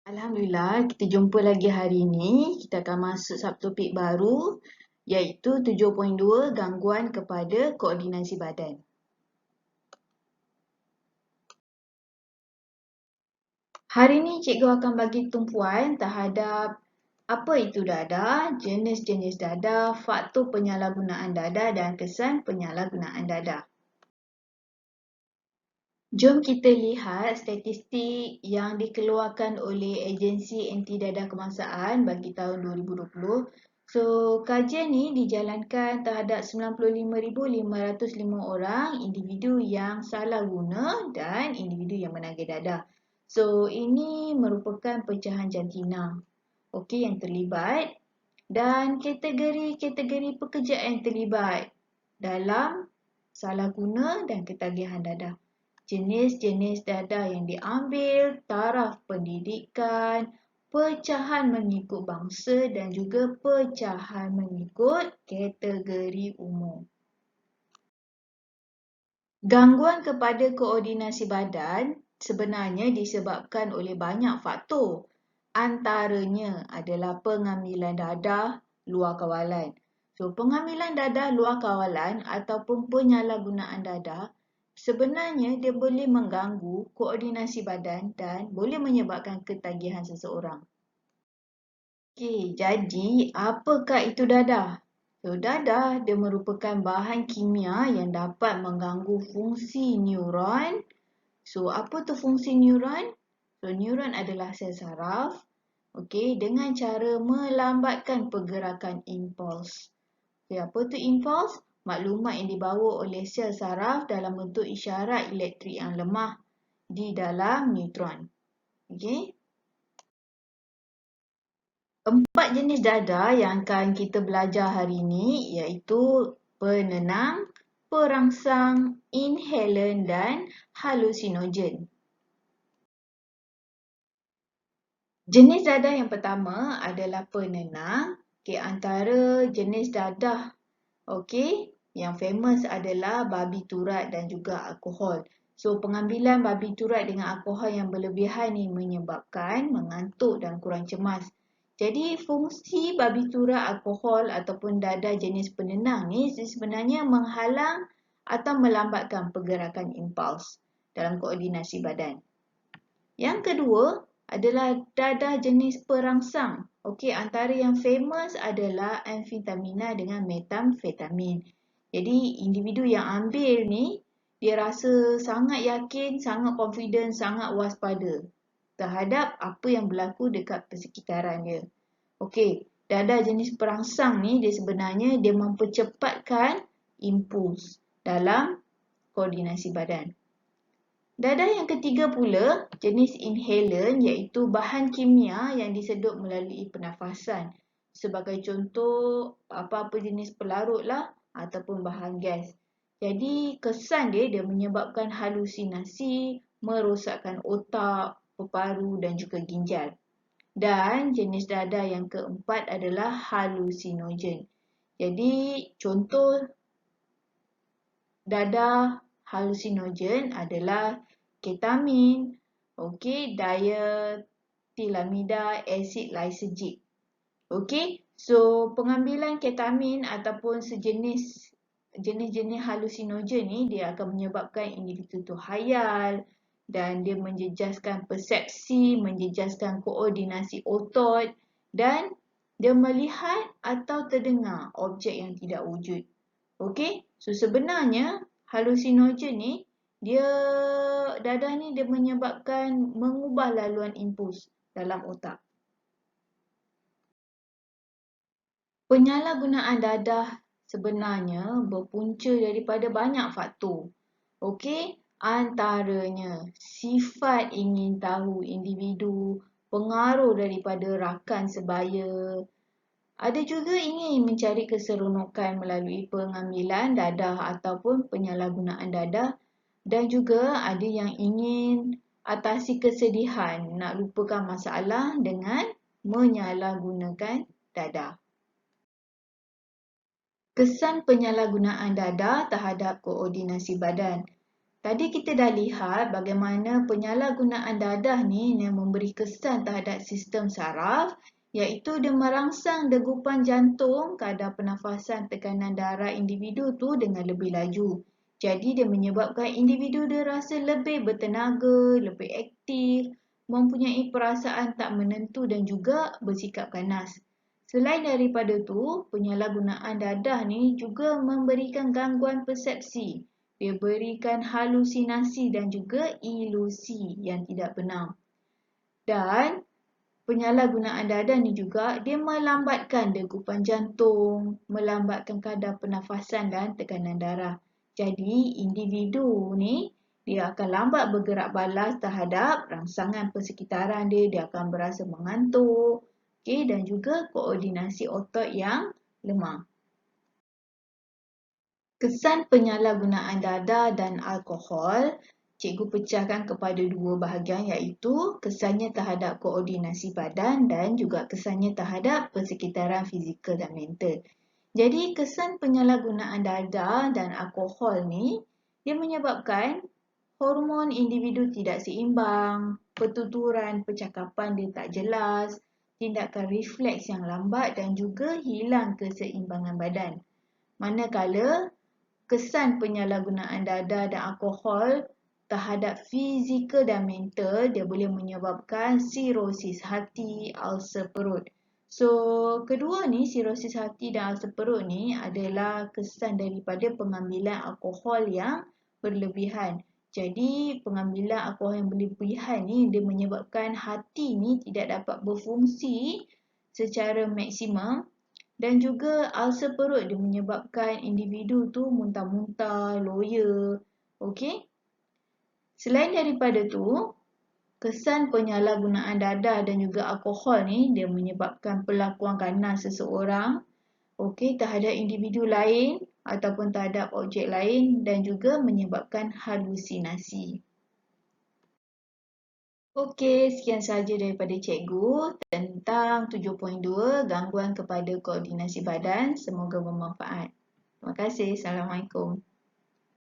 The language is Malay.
Alhamdulillah, kita jumpa lagi hari ini. Kita akan masuk subtopik baru iaitu 7.2 gangguan kepada koordinasi badan. Hari ini cikgu akan bagi tumpuan terhadap apa itu dadah, jenis-jenis dadah, faktor penyalahgunaan dadah dan kesan penyalahgunaan dadah. Jom kita lihat statistik yang dikeluarkan oleh Agensi Anti Dadah Kebangsaan bagi tahun 2020. So, kajian ni dijalankan terhadap 95,505 orang individu yang salah guna dan individu yang menagih dadah. So, ini merupakan pecahan jantina yang terlibat dan kategori-kategori pekerjaan yang terlibat dalam salah guna dan ketagihan dadah. Jenis-jenis dadah yang diambil, taraf pendidikan, pecahan mengikut bangsa dan juga pecahan mengikut kategori umur. Gangguan kepada koordinasi badan sebenarnya disebabkan oleh banyak faktor. Antaranya adalah pengambilan dadah luar kawalan. So, pengambilan dadah luar kawalan ataupun penyalahgunaan dadah sebenarnya dia boleh mengganggu koordinasi badan dan boleh menyebabkan ketagihan seseorang. Okey, jadi apakah itu dadah? So, dadah dia merupakan bahan kimia yang dapat mengganggu fungsi neuron. So, apa tu fungsi neuron? So, neuron adalah sel saraf. Dengan cara melambatkan pergerakan impuls. Apa tu impuls? Maklumat yang dibawa oleh sel saraf dalam bentuk isyarat elektrik yang lemah di dalam neutron. Empat jenis dadah yang akan kita belajar hari ini iaitu penenang, perangsang, inhalan dan halusinogen. Jenis dadah yang pertama adalah penenang. Antara jenis dadah yang famous adalah barbiturat dan juga alkohol. So, pengambilan barbiturat dengan alkohol yang berlebihan ni menyebabkan mengantuk dan kurang cemas. Jadi, fungsi barbiturat, alkohol ataupun dadah jenis penenang ni sebenarnya menghalang atau melambatkan pergerakan impuls dalam koordinasi badan. Yang kedua adalah dadah jenis perangsang. Antara yang famous adalah amfetamina dengan metamfetamin. Jadi, individu yang ambil ni, dia rasa sangat yakin, sangat confident, sangat waspada terhadap apa yang berlaku dekat persekitaran dia. Dadah jenis perangsang ni, dia sebenarnya dia mempercepatkan impuls dalam koordinasi badan. Dadah yang ketiga pula, jenis inhalan iaitu bahan kimia yang disedut melalui pernafasan. Sebagai contoh, apa-apa jenis pelarut lah ataupun bahan gas. Jadi, kesan dia menyebabkan halusinasi, merosakkan otak, paru dan juga ginjal. Dan jenis dadah yang keempat adalah halusinogen. Jadi, contoh dadah halusinogen adalah ketamin, dietilamida asid lysergic. So pengambilan ketamin ataupun jenis-jenis halusinogen ni dia akan menyebabkan individu tu hayal dan dia menjejaskan persepsi, menjejaskan koordinasi otot dan dia melihat atau terdengar objek yang tidak wujud. So sebenarnya halusinogen ni dadah ni dia menyebabkan mengubah laluan impuls dalam otak. Penyalahgunaan dadah sebenarnya berpunca daripada banyak faktor. Antaranya sifat ingin tahu individu, pengaruh daripada rakan sebaya. Ada juga ingin mencari keseronokan melalui pengambilan dadah ataupun penyalahgunaan dadah dan juga ada yang ingin atasi kesedihan, nak lupakan masalah dengan menyalahgunakan dadah. Kesan penyalahgunaan dadah terhadap koordinasi badan. Tadi kita dah lihat bagaimana penyalahgunaan dadah ni yang memberi kesan terhadap sistem saraf, iaitu dia merangsang degupan jantung, kadar pernafasan, tekanan darah individu tu dengan lebih laju. Jadi dia menyebabkan individu dia rasa lebih bertenaga, lebih aktif, mempunyai perasaan tak menentu dan juga bersikap ganas. Selain daripada tu, penyalahgunaan dadah ni juga memberikan gangguan persepsi. Dia berikan halusinasi dan juga ilusi yang tidak benar. Dan penyalahgunaan dadah ni juga dia melambatkan degupan jantung, melambatkan kadar pernafasan dan tekanan darah. Jadi individu ni dia akan lambat bergerak balas terhadap rangsangan persekitaran dia, dia akan berasa mengantuk, dan juga koordinasi otot yang lemah. Kesan penyalahgunaan dadah dan alkohol, cikgu pecahkan kepada dua bahagian iaitu kesannya terhadap koordinasi badan dan juga kesannya terhadap persekitaran fizikal dan mental. Jadi kesan penyalahgunaan dadah dan alkohol ni, dia menyebabkan hormon individu tidak seimbang, pertuturan percakapan dia tak jelas, tindakan refleks yang lambat dan juga hilang keseimbangan badan. Manakala kesan penyalahgunaan dadah dan alkohol terhadap fizikal dan mental, dia boleh menyebabkan sirosis hati, ulcer perut. So, kedua ni, sirosis hati dan ulcer perut ni adalah kesan daripada pengambilan alkohol yang berlebihan. Jadi, pengambilan alkohol yang berlebihan ni dia menyebabkan hati ni tidak dapat berfungsi secara maksimum. Dan juga ulcer perut dia menyebabkan individu tu muntah-muntah, loya. Okey. Selain daripada tu, kesan penyalahgunaan dadah dan juga alkohol ni dia menyebabkan pelakuan ganas seseorang terhadap individu lain ataupun terhadap objek lain dan juga menyebabkan halusinasi. Okey, sekian sahaja daripada cikgu tentang 7.2 gangguan kepada koordinasi badan. Semoga bermanfaat. Terima kasih. Assalamualaikum.